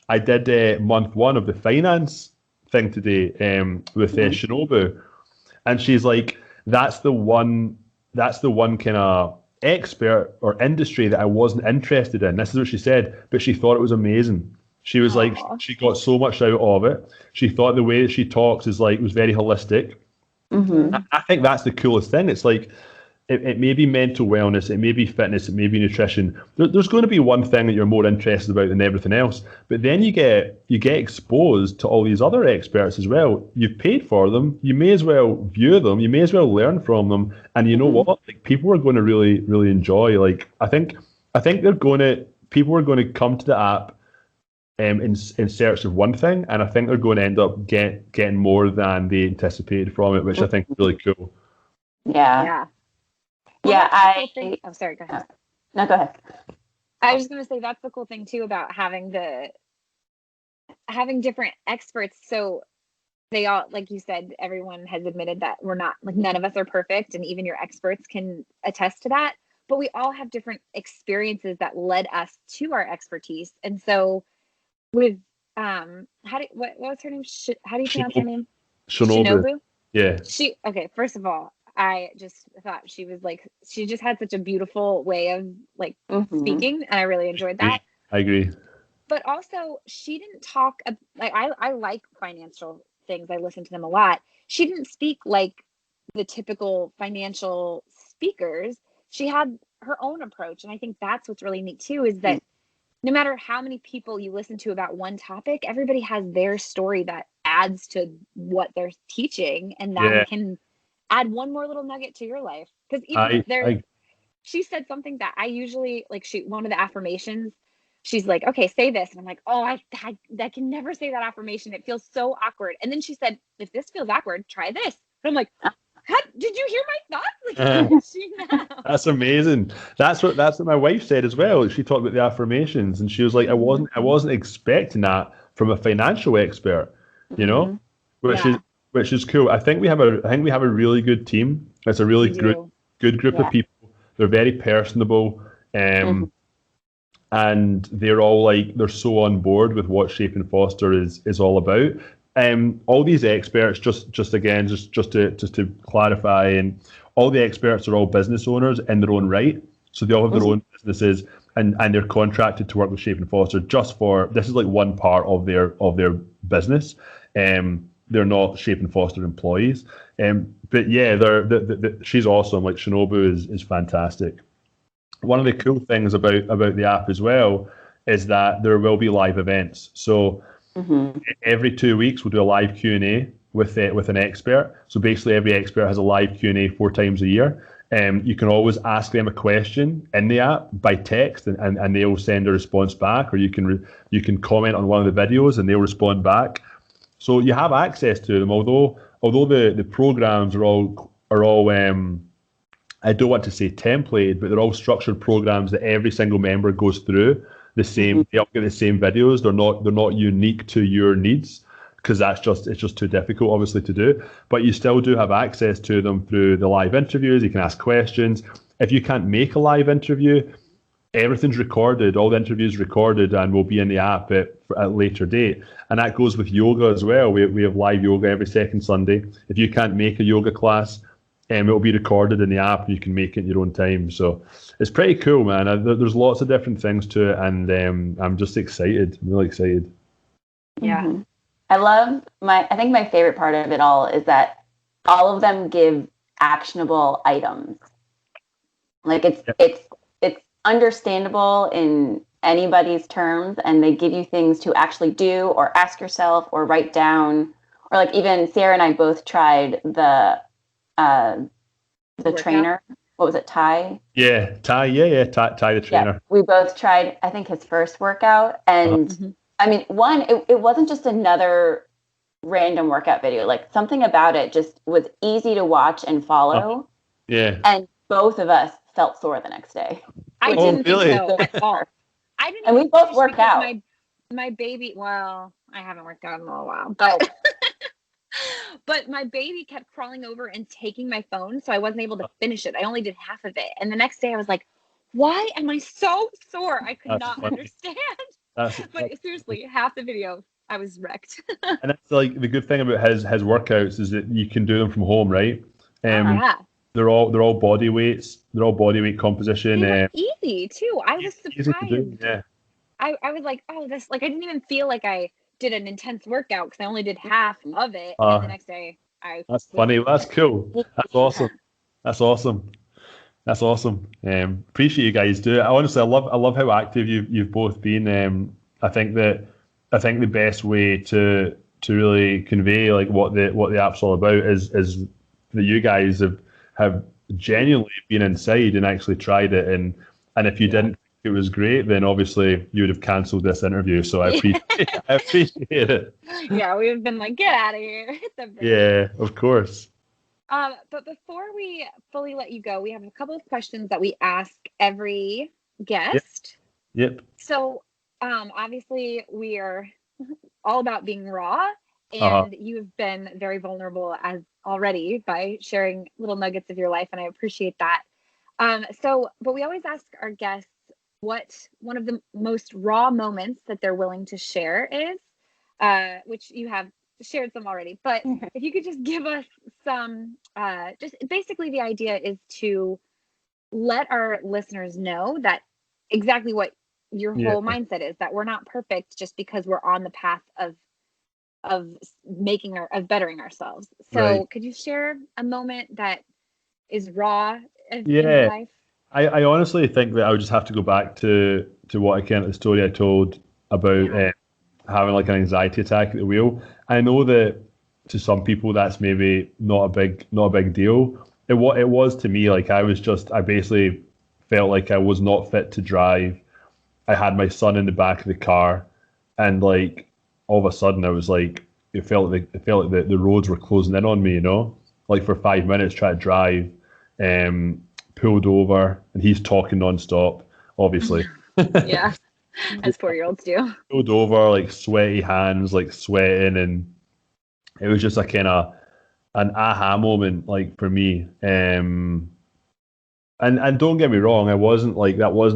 I did month 1 of the finance thing today with Shinobu, and she's like, that's the one kind of expert or industry that I wasn't interested in. This is what she said, but she thought it was amazing. She was like, she got so much out of it. She thought the way that she talks was very holistic. I think that's the coolest thing. It's like, it may be mental wellness, it may be fitness, it may be nutrition. There's going to be one thing that you're more interested about than everything else. But then you get exposed to all these other experts as well. You've paid for them. You may as well view them. You may as well learn from them. And you know what? Like, people are going to really, really enjoy. Like, I think I think people are going to come to the app in search of one thing, and I think they're going to end up getting more than they anticipated from it, which I think is really cool. Yeah. Well, yeah. Oh, sorry. Go ahead. No, go ahead. I was just going to say that's the cool thing too about having different experts. So they all, like you said, everyone has admitted that we're not, like, none of us are perfect, and even your experts can attest to that. But we all have different experiences that led us to our expertise. And so with what was her name? How do you pronounce her name? Shinobu. Yeah. First of all, I just thought she just had such a beautiful way of speaking, and I really enjoyed that. I agree. But also, she didn't talk like I like financial things. I listen to them a lot. She didn't speak like the typical financial speakers. She had her own approach, and I think that's what's really neat too, is that no matter how many people you listen to about one topic, everybody has their story that adds to what they're teaching, and that can add one more little nugget to your life. Because she said something that I usually one of the affirmations. She's like, okay, say this. And I'm like, oh, I can never say that affirmation. It feels so awkward. And then she said, if this feels awkward, try this. And I'm like, did you hear my thoughts? How did she know? That's amazing. That's what my wife said as well. She talked about the affirmations, and she was like, I wasn't expecting that from a financial expert, which is cool. I think we have a really good team. It's a really good group of people. They're very personable. And they're all they're so on board with what Shape and Foster is all about. All these experts, just to clarify, and all the experts are all business owners in their own right. So they all have their own businesses, and they're contracted to work with Shape and Foster this is one part of their business. They're not Shape and Foster employees. But yeah, she's awesome. Shinobu is fantastic. One of the cool things about the app as well is that there will be live events. So every 2 weeks we'll do a live Q&A with an expert. So basically every expert has a live Q&A 4 times a year. You can always ask them a question in the app by text, and they will send a response back, or you can comment on one of the videos and they'll respond back. So you have access to them, although the programs are all I don't want to say templated, but they're all structured programs that every single member goes through the same. They all get the same videos. They're not unique to your needs, because it's just too difficult, obviously, to do. But you still do have access to them through the live interviews. You can ask questions. If you can't make a live interview, everything's recorded. All the interviews recorded and will be in the app at a later date. And that goes with yoga as well. We have live yoga every second Sunday. If you can't make a yoga class, it will be recorded in the app, and you can make it in your own time. So it's pretty cool, man. There's lots of different things to it, and I'm just excited. I'm really excited. Yeah. I think my favorite part of it all is that all of them give actionable items. It's understandable in anybody's terms, and they give you things to actually do or ask yourself or write down. Or even Sarah and I both tried the trainer. What was it, Ty? Yeah, Ty. Yeah, Ty the trainer. Yeah, we both tried, I think, his first workout, and I mean, it wasn't just another random workout video. Something about it just was easy to watch and follow. Yeah. And both of us felt sore the next day. I didn't think so at all. And we both worked out. My baby. Well, I haven't worked out in a little while, but. But my baby kept crawling over and taking my phone, so I wasn't able to finish it. I only did half of it. And the next day I was like, why am I so sore? I could not understand. But seriously, half the video, I was wrecked. And that's the good thing about his workouts is that you can do them from home, right? They're all body weights. They're all body weight composition. Easy too. I was surprised. Easy to do, yeah. I was like, oh, this, I didn't even feel like I did an intense workout because I only did half of it, and the next day that's funny. That's cool. That's awesome. That's awesome. Appreciate you guys do it. Honestly, I love how active you've both been. I think the best way to really convey what the app's all about is that you guys have genuinely been inside and actually tried it, and if you didn't it was great, then obviously you would have cancelled this interview. So I appreciate it. Yeah, we've been like, get out of here. Hit the brakes. Yeah, of course. But before we fully let you go, we have a couple of questions that we ask every guest. Yep. So obviously we are all about being raw, and you've been very vulnerable as already by sharing little nuggets of your life, and I appreciate that. But we always ask our guests what one of the most raw moments that they're willing to share is, which you have shared some already, but if you could just give us some, just basically the idea is to let our listeners know that exactly what your whole mindset is, that we're not perfect just because we're on the path of bettering ourselves. So could you share a moment that is raw in your life? I honestly think that I would just have to go back to what the story I told about having like an anxiety attack at the wheel. I know that to some people that's maybe not a big deal. It was to me. Like I basically felt like I was not fit to drive. I had my son in the back of the car, and like all of a sudden I was like, it felt like the roads were closing in on me. You know, like for 5 minutes trying to drive, pulled over, and he's talking nonstop, obviously. Yeah, as 4-year-olds do. Pulled over, like sweaty hands, like sweating, and it was just a kind of an aha moment, like for me. And don't get me wrong, that wasn't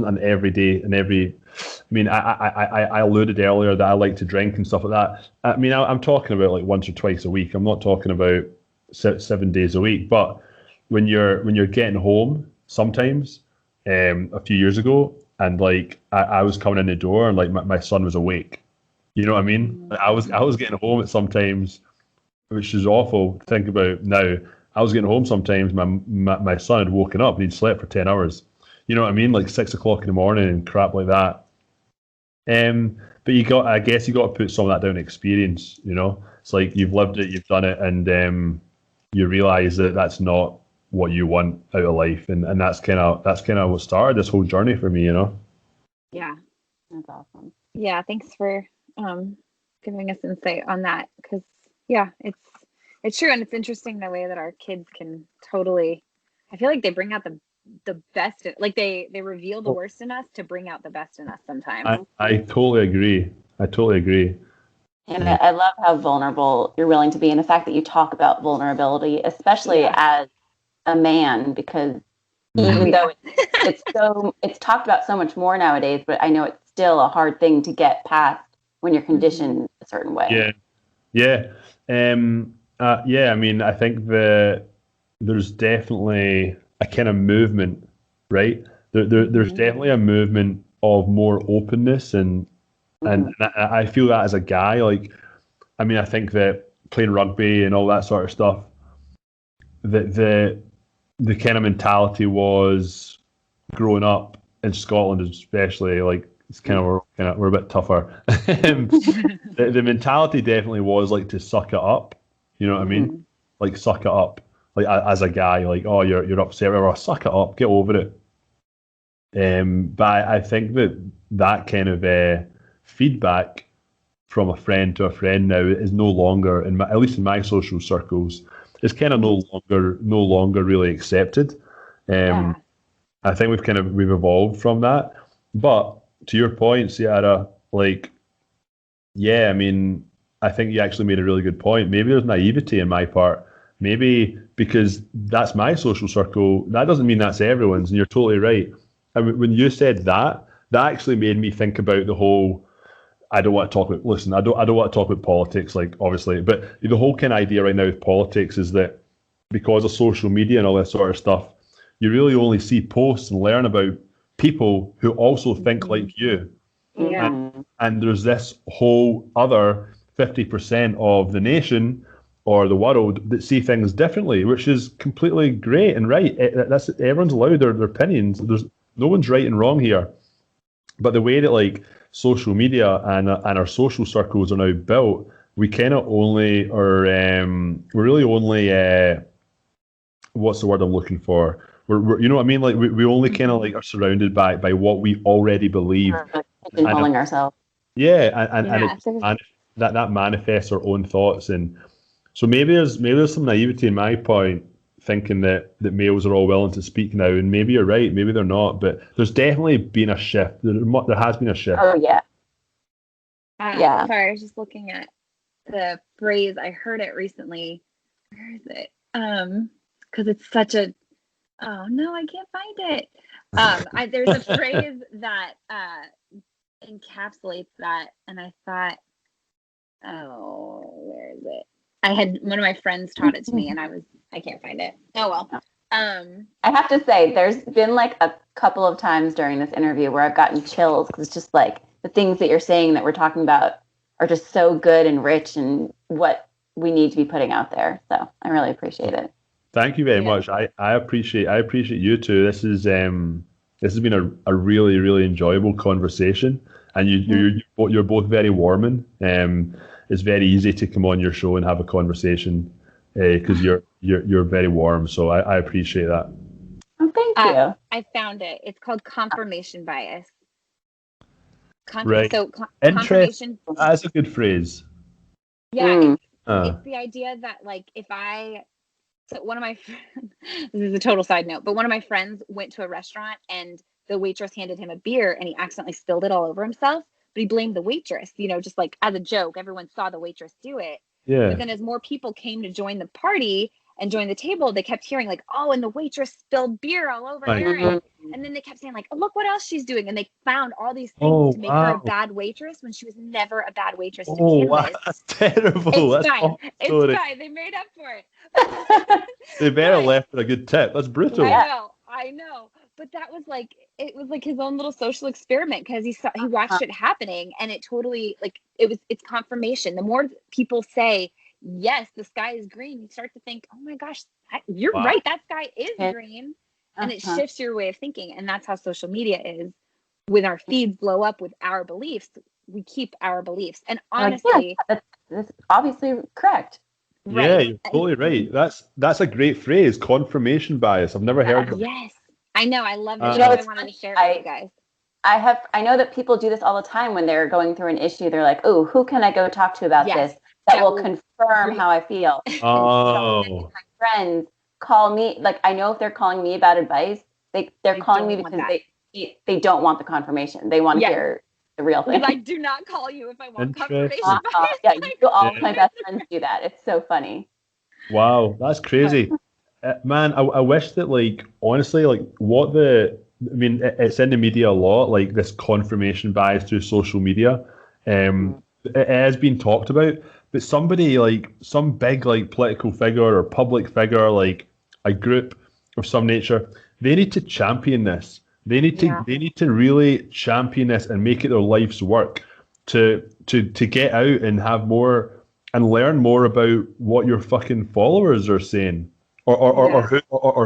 an everyday and every. I mean, I alluded earlier that I like to drink and stuff like that. I mean, I'm talking about like once or twice a week. I'm not talking about 7 days a week. But when you're getting home, sometimes a few years ago, and like I was coming in the door and like my son was awake. You know what I mean? I was getting home at sometimes, which is awful to think about now. I was getting home sometimes, my son had woken up and he'd slept for 10 hours. You know what I mean? Like 6 o'clock in the morning and crap like that. But I guess you got to put some of that down to experience, you know? It's like you've lived it, you've done it, and you realize that that's not what you want out of life. And that's kind of what started this whole journey for me, you know? Yeah. That's awesome. Yeah. Thanks for giving us insight on that. Cause yeah, it's true. And it's interesting the way that our kids can totally, I feel like they bring out the best, like they reveal the worst in us to bring out the best in us sometimes. I totally agree. And I love how vulnerable you're willing to be, and the fact that you talk about vulnerability, especially as a man, because even though it's talked about so much more nowadays, but I know it's still a hard thing to get past when you're conditioned a certain way. Yeah. I mean, I think there's definitely a kind of movement, right? There's definitely a movement of more openness, and I feel that as a guy. Like, I mean, I think that playing rugby and all that sort of stuff, that the kind of mentality was growing up in Scotland, especially, like it's we're a bit tougher. The mentality definitely was like to suck it up. You know what I mean? Like suck it up. Like as a guy, like, oh, you're upset, or suck it up, get over it. But I think that kind of feedback from a friend to a friend now is no longer, at least in my social circles, is kind of no longer really accepted. I think we've evolved from that. But to your point, Ciara, like, yeah, I mean, I think you actually made a really good point. Maybe there's naivety in my part. Maybe because that's my social circle, that doesn't mean that's everyone's, and you're totally right. And when you said that actually made me think about the whole, I don't want to talk about politics, like, obviously, but the whole kind of idea right now with politics is that because of social media and all that sort of stuff, you really only see posts and learn about people who also think like you. Yeah. And there's this whole other 50% of the nation or the world that see things differently, which is completely great and right. That's everyone's allowed their opinions. There's no one's right and wrong here. But the way that like social media and our social circles are now built, we kind of only we're really only what's the word I'm looking for? we're you know what I mean? Like we only kind of like are surrounded by what we already believe. Pigeonholing ourselves. Yeah, and that manifests our own thoughts, and so maybe there's some naivety in my point, thinking that males are all willing to speak now, and maybe you're right, maybe they're not, but there's definitely been a shift. There has been a shift. Oh yeah. Sorry, I was just looking at the phrase. I heard it recently. Where is it? Because it's such a. Oh no, I can't find it. There's a phrase that encapsulates that, and I thought, oh, where is it? I had one of my friends taught it to me, and I can't find it. Oh well. I have to say, there's been like a couple of times during this interview where I've gotten chills, because it's just like the things that you're saying that we're talking about are just so good and rich, and what we need to be putting out there. So I really appreciate it. Thank you very much. I appreciate you too. This has been a really, really enjoyable conversation, and you're both very warming. It's very easy to come on your show and have a conversation because you're very warm. So I appreciate that. Oh, thank you. I found it. It's called confirmation bias. Right. So confirmation. That's a good phrase. Yeah, it's the idea that like so one of my friends, this is a total side note, but one of my friends went to a restaurant and the waitress handed him a beer and he accidentally spilled it all over himself, but he blamed the waitress, just like as a joke. Everyone saw the waitress do it. Yeah. But then as more people came to join the party and join the table, they kept hearing like, oh, and the waitress spilled beer all over Erin. And then they kept saying like, oh, look what else she's doing. And they found all these things to make her a bad waitress when she was never a bad waitress to begin with. That's terrible. It's fine. They made up for it. They better left with a good tip. That's brutal. I know. But that was like, it was like his own little social experiment, because he watched it happening, and it totally it's confirmation. The more people say, yes, the sky is green, you start to think, oh my gosh, you're right, that sky is green. And it shifts your way of thinking. And that's how social media is. When our feeds blow up with our beliefs, we keep our beliefs. And honestly, that's obviously correct. Right. Yeah, you're totally right. That's a great phrase, confirmation bias. I've never heard of it. Yes. I know. I love it. I wanted to share it with you guys. I know that people do this all the time when they're going through an issue. They're like, oh, who can I go talk to about this that will confirm how I feel? Oh. My friends call me, like, I know if they're calling me about advice, they're calling me because they don't want the confirmation. They want to hear the real thing. I do not call you if I want confirmation. All my best friends do that. It's so funny. Wow, that's crazy. Man, I wish that, like, honestly, like, it's in the media a lot, like this confirmation bias through social media. It has been talked about, but somebody, like some big like political figure or public figure, like a group of some nature, they need to champion this. They need to really champion this and make it their life's work to get out and have more and learn more about what your fucking followers are saying. Or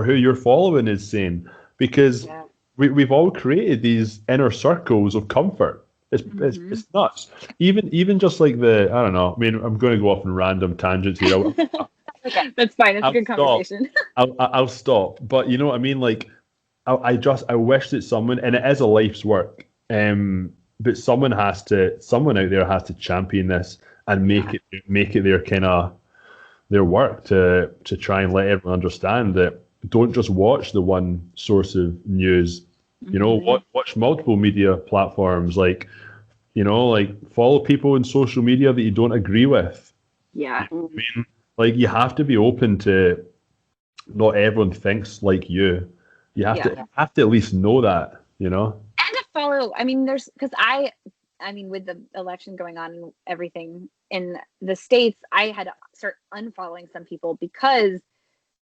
who you're following is saying, because we've all created these inner circles of comfort. It's nuts. Even just like I don't know. I mean, I'm going to go off on random tangents here. Okay, that's fine. It's a good conversation. I'll stop. But you know what I mean. Like, I wish that someone, and it is a life's work. But someone out there has to champion this and make it their kind of their work to try and let everyone understand that don't just watch the one source of news. You know, watch multiple media platforms. Like, you know, like follow people in social media that you don't agree with. Yeah. You know I mean, like, you have to be open to not everyone thinks like you. You have to at least know that, you know. And to follow. I mean, with the election going on and everything in the States, I had to start unfollowing some people because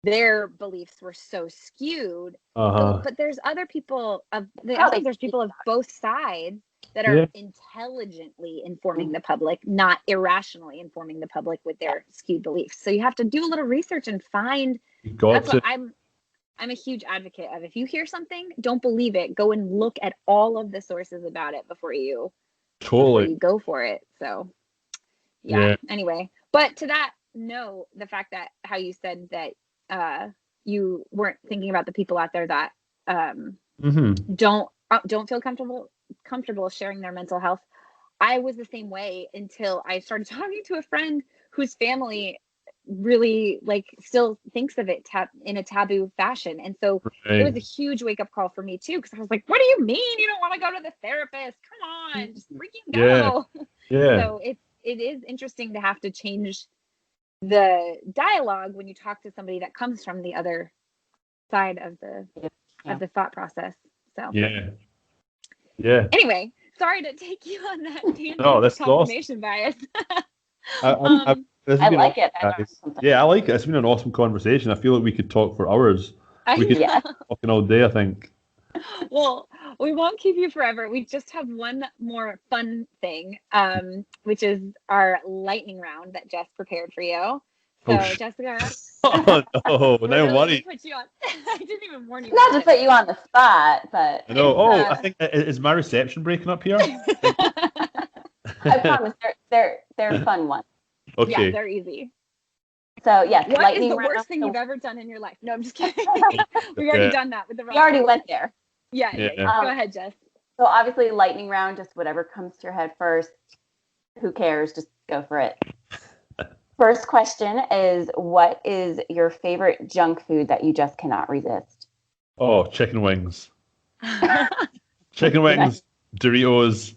their beliefs were so skewed. But there's other people there's people of both sides that are intelligently informing the public, not irrationally informing the public with their skewed beliefs. So you have to do a little research and find. That's what I'm a huge advocate of. If you hear something, don't believe it. Go and look at all of the sources about it before you go for it. So anyway, but to that note, the fact that how you said that you weren't thinking about the people out there that Mm-hmm. don't feel comfortable sharing their mental health. I was the same way until I started talking to a friend whose family really like still thinks of it in a taboo fashion. And so it was a huge wake up call for me too, because I was like, what do you mean you don't want to go to the therapist? Come on, just freaking go. Yeah. So it is interesting to have to change the dialogue when you talk to somebody that comes from the other side of the thought process. So yeah. Anyway, sorry to take you on that tangent. No, that's confirmation bias. I like it. Yeah, I like it. It's been an awesome conversation. I feel like we could talk for hours. We could talking all day, I think. Well, we won't keep you forever. We just have one more fun thing, which is our lightning round that Jess prepared for you. So, Jessica. Oh, no. Now I'm worried. Put you on. I didn't even warn you. Not to put you on the spot, but. I know. I think, is my reception breaking up here? I promise. They're fun ones. Okay. Yeah, they're easy. So, yes. What is the worst thing you've ever done in your life? No, I'm just kidding. We've already done that with the round. We already went there. Yeah. Go ahead, Jess. So obviously lightning round, just whatever comes to your head first. Who cares? Just go for it. First question is, what is your favorite junk food that you just cannot resist? Oh, chicken wings. Chicken wings, Doritos.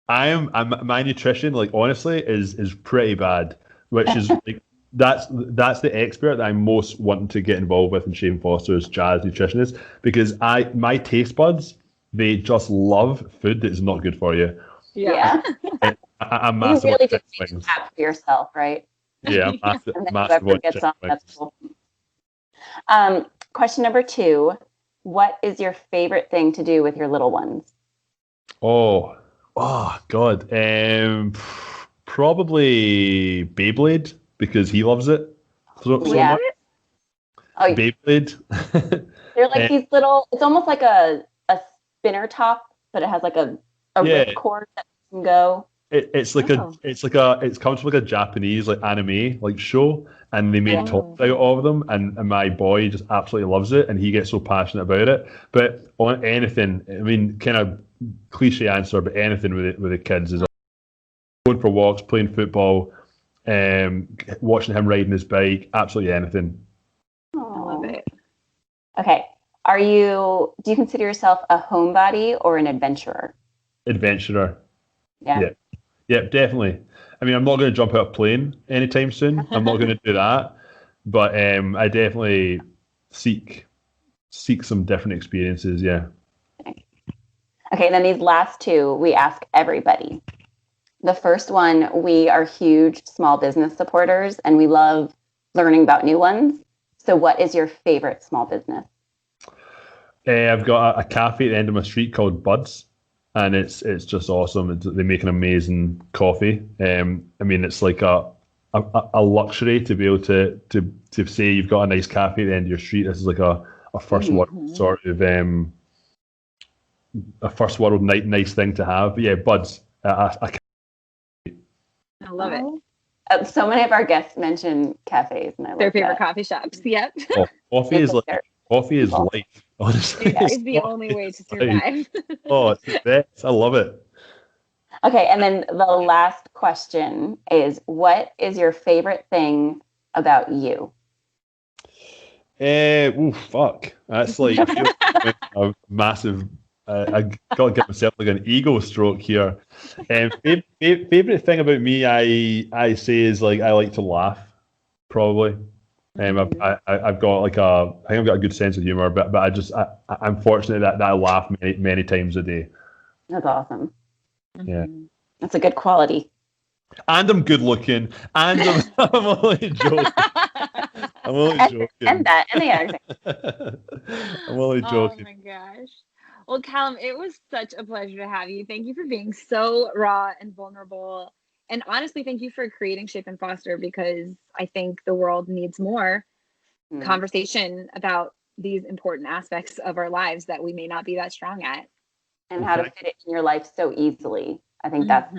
My nutrition, like honestly, is pretty bad. Which is like that's the expert that I'm most wanting to get involved with in Shane Foster's Jazz Nutritionist, because my taste buds, they just love food that is not good for you. Yeah. I'm massive. You really just make it for yourself, right? Yeah, I'm massive on chicken wings. Cool. Question number 2. What is your favorite thing to do with your little ones? Oh God. Probably Beyblade, because he loves it so much. Oh, Beyblade. They're like these little. It's almost like a spinner top, but it has like a ripcord that can go. It comes from like a Japanese like anime like show, and they made toys out of them, and my boy just absolutely loves it, and he gets so passionate about it. But on anything, I mean, kind of cliche answer, but anything with the kids is going for walks, playing football, watching him riding his bike, absolutely anything. I love it. Okay, do you consider yourself a homebody or an adventurer? Adventurer. Yeah, definitely. I mean, I'm not going to jump out of a plane anytime soon. I'm not going to do that. But I definitely seek some different experiences, yeah. Okay, then these last 2, we ask everybody. The first one, we are huge small business supporters, and we love learning about new ones. So what is your favorite small business? I've got a cafe at the end of my street called Buds. And it's just awesome. They make an amazing coffee. I mean, it's like a luxury to be able to say you've got a nice cafe at the end of your street. This is like a first world sort of a first world nice thing to have. But yeah, Buds. I love it. So many of our guests mention cafes, and I love their favorite coffee shops. Yep. Oh, coffee is life. Honestly, it's the only way to survive. It's the best. I love it. Okay, and then the last question is, what is your favorite thing about you? Fuck. That's like I feel like a massive. I gotta give myself like an ego stroke here. Favorite thing about me, I say is like I like to laugh, probably. I've got like I think I've got a good sense of humor, but I'm fortunate that I laugh many times a day. That's awesome. Yeah, that's a good quality. And I'm good looking, and I'm only joking. I'm only joking. And that, and the other thing. I'm only joking. Oh my gosh. Well, Calum, it was such a pleasure to have you. Thank you for being so raw and vulnerable. And honestly, thank you for creating Shape and Foster, because I think the world needs more conversation about these important aspects of our lives that we may not be that strong at. And how to fit it in your life so easily. I think that's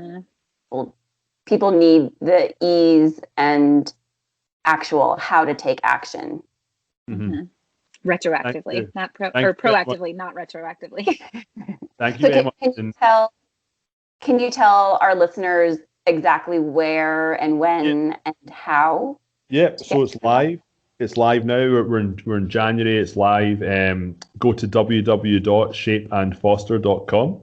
people need the ease and actual how to take action. retroactively, not proactively, not retroactively. Thank you very much. Can you tell our listeners exactly where and when and how? Yeah, so it's live. It's live now. We're in January. It's live. Go to www.shapeandfoster.com,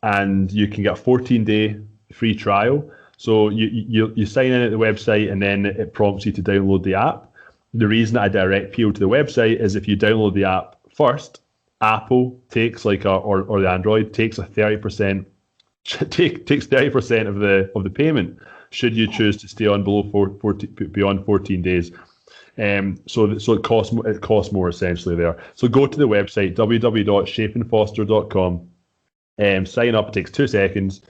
and you can get a 14-day free trial. So you sign in at the website, and then it prompts you to download the app. The reason that I direct people to the website is if you download the app first, Apple takes or the Android takes a 30% takes 30% of the payment should you choose to stay on beyond 14 days. So it costs more essentially there. So go to the website www.shapeandfoster.com, sign up. It takes 2 seconds,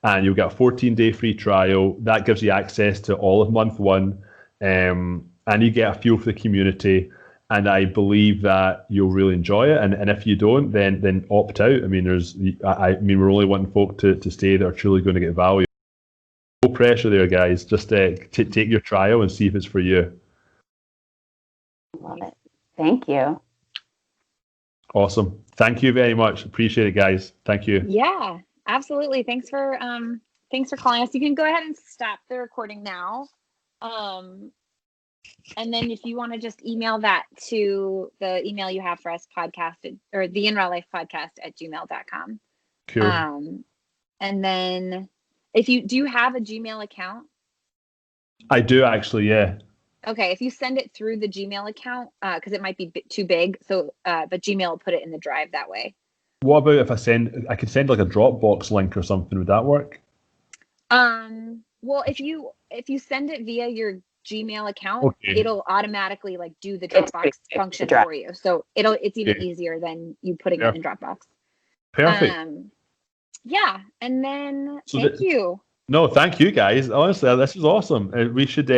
and you'll get a 14-day free trial. That gives you access to all of month one, and you get a feel for the community. And I believe that you'll really enjoy it. And if you don't, then opt out. I mean, we're only wanting folk to stay that are truly going to get value. No pressure there, guys. Just take your trial and see if it's for you. Love it. Thank you. Awesome. Thank you very much. Appreciate it, guys. Thank you. Yeah, absolutely. Thanks for calling us. You can go ahead and stop the recording now. And then if you want to just email that to the email you have for us, podcast or the In Raw Life podcast @gmail.com. Cool. And then do you have a Gmail account? I do actually, yeah. Okay, if you send it through the Gmail account, because it might be too big, so but Gmail will put it in the drive that way. What about if I could send like a Dropbox link or something? Would that work? Well, if you send it via your Gmail account, it'll automatically do the Dropbox function for you. So it's even easier than you putting it in Dropbox. Perfect. Yeah, and then thank you. No, thank you guys. Honestly, this was awesome. We should